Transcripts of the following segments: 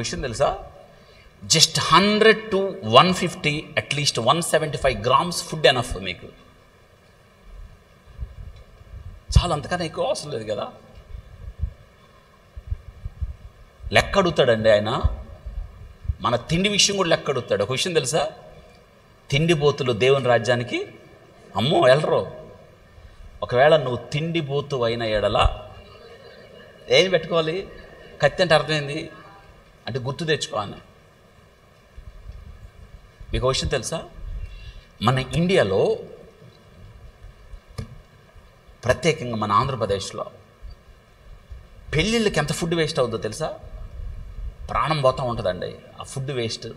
విషయం తెలుసా? Just 100 to 150 at least 175 grams food enough మీకు. చాలా, అంతకన్నా ఎక్కువ అవసరం లేదు కదా. లెక్క అడుగుతాడండి ఆయన. మన తిండి విషయం కూడా లెక్క అడుగుతాడు. ఒక విషయం తెలుసా? తిండిబోతులు దేవుని రాజ్యానికి అమ్మో వెళ్ళరు. ఒకవేళ నువ్వు తిండిబోతు అయిన ఎడల ఏం పెట్టుకోవాలి? కత్తి అంటే అర్థమైంది అంటే గుర్తు తెచ్చుకోవాలి. మీకు ఒక విషయం తెలుసా? మన ఇండియాలో, ప్రత్యేకంగా మన ఆంధ్రప్రదేశ్లో పెళ్ళిళ్ళకి ఎంత ఫుడ్ వేస్ట్ అవుతుందో తెలుసా? ప్రాణం పోతూ ఉంటుందండి ఆ ఫుడ్ వేస్ట్.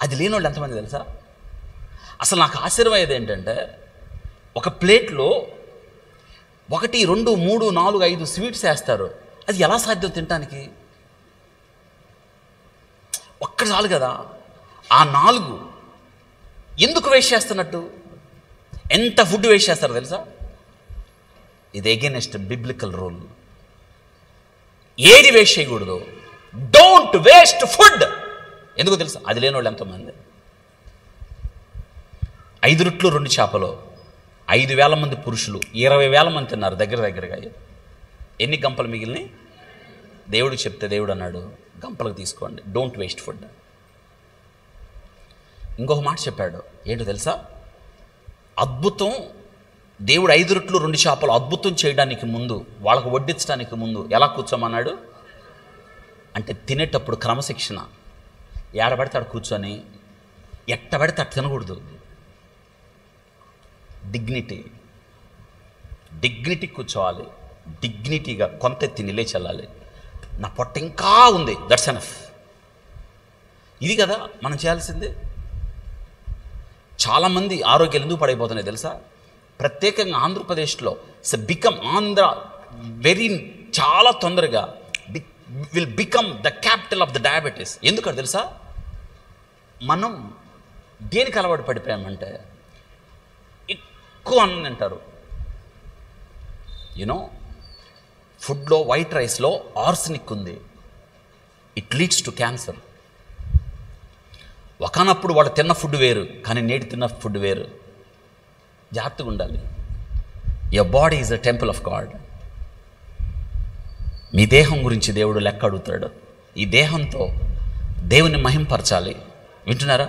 అది లేని వాళ్ళు ఎంతమంది తెలుసా? అసలు నాకు ఆశ్చర్యమయ్యేది ఏంటంటే, ఒక ప్లేట్లో 1, 2, 3, 4, 5 స్వీట్స్ వేస్తారు. అది ఎలా సాధ్యం తినటానికి? ఒక్కటి చాలు కదా. ఆ 4 ఎందుకు వేస్ట్ చేస్తున్నట్టు? ఎంత ఫుడ్ వేస్ట్ చేస్తారో తెలుసా? ఇది అగైనెస్ట్ బిబ్లికల్ రూల్. ఏది వేస్ట్ చేయకూడదు. Don't waste food. ఎందుకు తెలుసా? అది లేని వాళ్ళు ఎంతోమంది. 5 రొట్టెలు 2 చేపలు 5,000 మంది పురుషులు 20,000 మంది తిన్నారు దగ్గరగా. ఎన్ని గంపలు మిగిలినాయి? దేవుడికి చెప్తే దేవుడు అన్నాడు, గంపలకు తీసుకోండి, డోంట్ వేస్ట్ ఫుడ్. ఇంకొక మాట చెప్పాడు, ఏంటో తెలుసా? అద్భుతం. దేవుడు 5 రొట్టెలు 2 చేపలు అద్భుతం చేయడానికి ముందు, వాళ్ళకు వడ్డించడానికి ముందు ఎలా కూర్చోమన్నాడు అంటే, తినేటప్పుడు క్రమశిక్షణ. ఏడబడితే అక్కడ కూర్చొని ఎట్టబడితే అట్ట తినకూడదు. డిగ్నిటీ కూర్చోవాలి. డిగ్నిటీగా కొంత తిని లేచెల్లాలి. నా పొట్ట ఇంకా ఉంది, దట్స్ ఎనఫ్. ఇది కదా మనం చేయాల్సింది. చాలామంది ఆరోగ్యాలు ఎందుకు పడైపోతున్నాయి తెలుసా? ప్రత్యేకంగా ఆంధ్రప్రదేశ్లో ఆంధ్ర చాలా తొందరగా will become the capital of the diabetes. ఎందుకంటే తెలుసా? మనం దేనికి అలవాటు పడిపోయామంటే, ఎక్కువ అన్నం తింటారు. యూనో, ఫుడ్లో వైట్ రైస్లో ఆర్సెనిక్ ఉంది. It leads to cancer. ఒకనప్పుడు వాళ్ళు తిన్న ఫుడ్ వేరు, కానీ నేటి తిన్న ఫుడ్ వేరు. జాగ్రత్తగా ఉండాలి. Your body is a temple of God. మీ దేహం గురించి దేవుడు లెక్క అడుగుతాడు. ఈ దేహంతో దేవుని మహింపరచాలి. వింటున్నారా?